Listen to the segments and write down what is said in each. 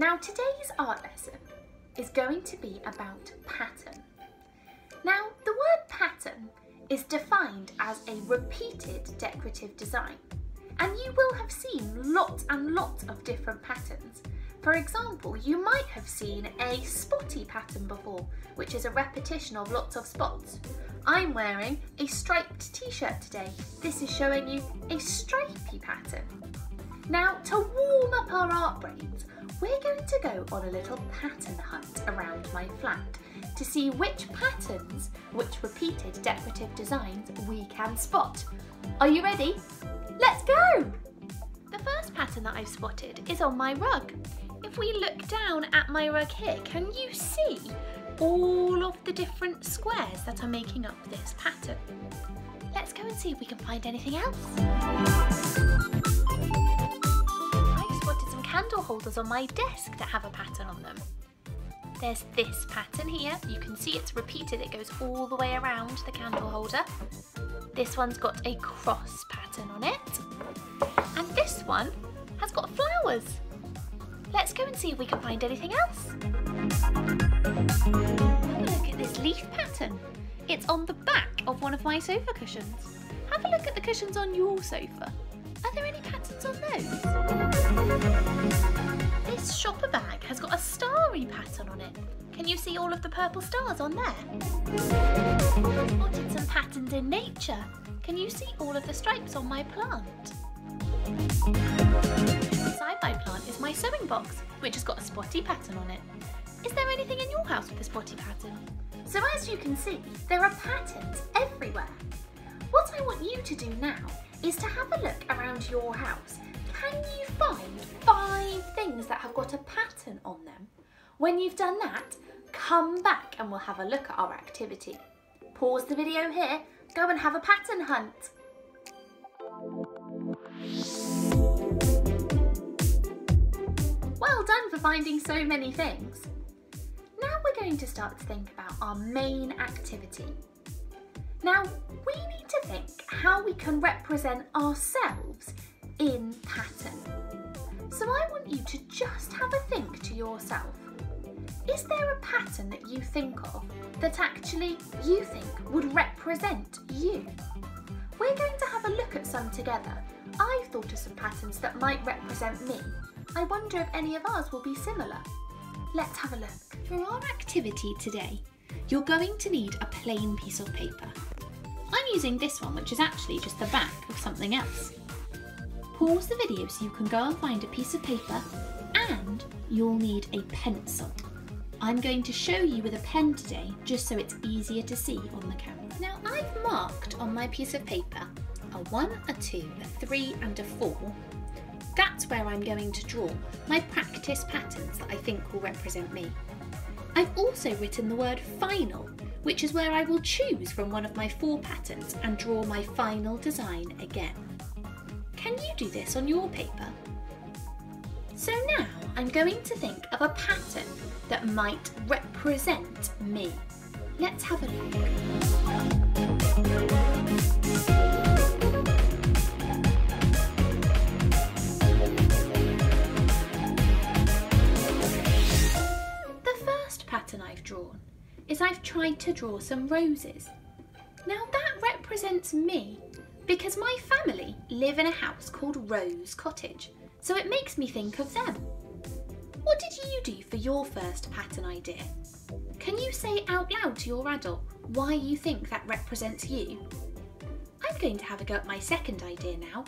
Now today's art lesson is going to be about pattern. Now the word pattern is defined as a repeated decorative design, and you will have seen lots and lots of different patterns. For example, you might have seen a spotty pattern before, which is a repetition of lots of spots. I'm wearing a striped t-shirt today. This is showing you a stripy pattern. Now, to warm up our art brains, we're going to go on a little pattern hunt around my flat to see which patterns, which repeated decorative designs we can spot. Are you ready? Let's go! The first pattern that I've spotted is on my rug. If we look down at my rug here, can you see all of the different squares that are making up this pattern? Let's go and see if we can find anything else. I've spotted some candle holders on my desk that have a pattern on them. There's this pattern here. You can see it's repeated. It goes all the way around the candle holder. This one's got a cross pattern on it. And this one has got flowers. Let's go and see if we can find anything else. Look at this leaf pattern. It's on the back of one of my sofa cushions. Have a look at the cushions on your sofa. Are there any patterns on those? This shopper bag has got a starry pattern on it. Can you see all of the purple stars on there? Spotted some patterns in nature. Can you see all of the stripes on my plant? Beside my plant is my sewing box, which has got a spotty pattern on it. Is there anything in your house with a spotty pattern? So as you can see, there are patterns everywhere. What I want you to do now is to have a look around your house. Can you find 5 things that have got a pattern on them? When you've done that, come back and we'll have a look at our activity. Pause the video here, go and have a pattern hunt. Well done for finding so many things. Now we're going to start to think about our main activity. Now we need to think how we can represent ourselves in pattern. So I want you to just have a think to yourself. Is there a pattern that you think of that actually you think would represent you? We're going to have a look at some together. I've thought of some patterns that might represent me. I wonder if any of ours will be similar. Let's have a look. For our activity today, you're going to need a plain piece of paper. I'm using this one, which is actually just the back of something else. Pause the video so you can go and find a piece of paper, and you'll need a pencil. I'm going to show you with a pen today, just so it's easier to see on the camera. Now I've marked on my piece of paper a 1, a 2, a 3 and a 4. That's where I'm going to draw my practice patterns that I think will represent me. I've also written the word final, which is where I will choose from one of my 4 patterns and draw my final design again. Can you do this on your paper? So now I'm going to think of a pattern that might represent me. Let's have a look. The first pattern I've drawn is I've tried to draw some roses. Now that represents me because my family live in a house called Rose Cottage, so it makes me think of them. What did you do for your first pattern idea? Can you say out loud to your adult why you think that represents you? I'm going to have a go at my second idea now.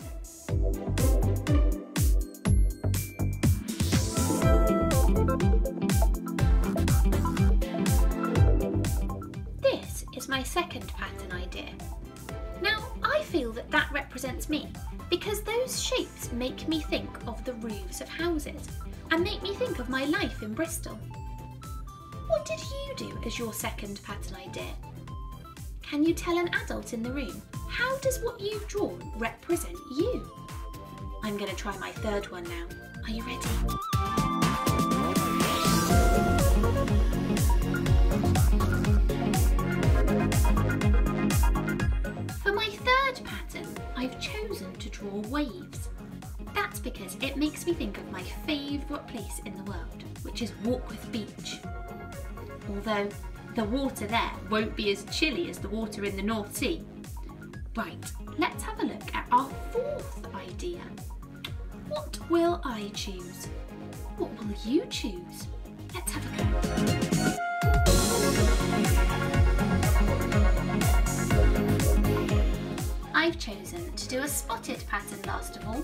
This is my second pattern idea. Now, I feel that that represents me because those shapes make me think of the roofs of houses and make me think of my life in Bristol. What did you do as your second pattern idea? Can you tell an adult in the room, how does what you've drawn represent you? I'm going to try my third one now. Are you ready? For my third pattern, I've chosen to draw waves. That's because it makes me think of my favourite favourite place in the world, which is Warkworth Beach. Although the water there won't be as chilly as the water in the North Sea. Right, let's have a look at our fourth idea. What will I choose? What will you choose? Let's have a go. I've chosen to do a spotted pattern last of all.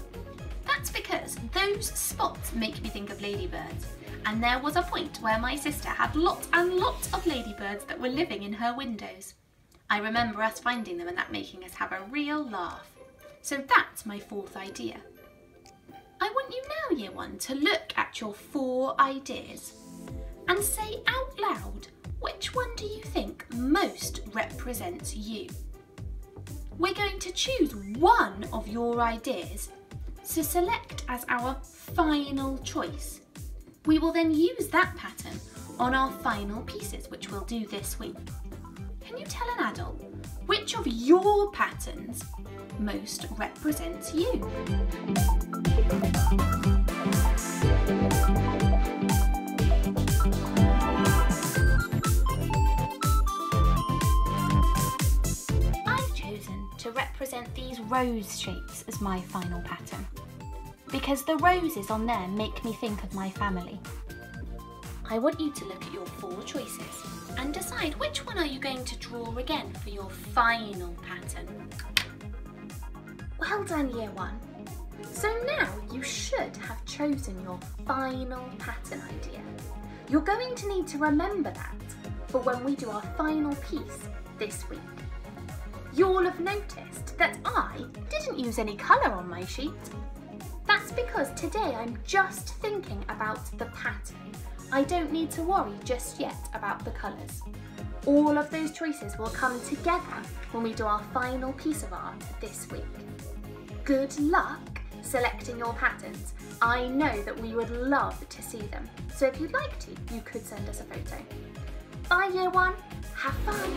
That's because those spots make me think of ladybirds, and there was a point where my sister had lots and lots of ladybirds that were living in her windows. I remember us finding them and that making us have a real laugh. So that's my fourth idea. I want you now, Year 1, to look at your 4 ideas and say out loud which one do you think most represents you. We're going to choose one of your ideas to select as our final choice. We will then use that pattern on our final pieces, which we'll do this week. Can you tell an adult which of your patterns most represents you? I've chosen to represent these rose shapes as my final pattern, because the roses on there make me think of my family. I want you to look at your 4 choices and decide which one are you going to draw again for your final pattern. Well done, Year 1. So now you should have chosen your final pattern idea. You're going to need to remember that for when we do our final piece this week. You'll have noticed that I didn't use any colour on my sheet. That's because today I'm just thinking about the pattern. I don't need to worry just yet about the colours. All of those choices will come together when we do our final piece of art this week. Good luck selecting your patterns. I know that we would love to see them. So if you'd like to, you could send us a photo. Bye, Year 1. Have fun.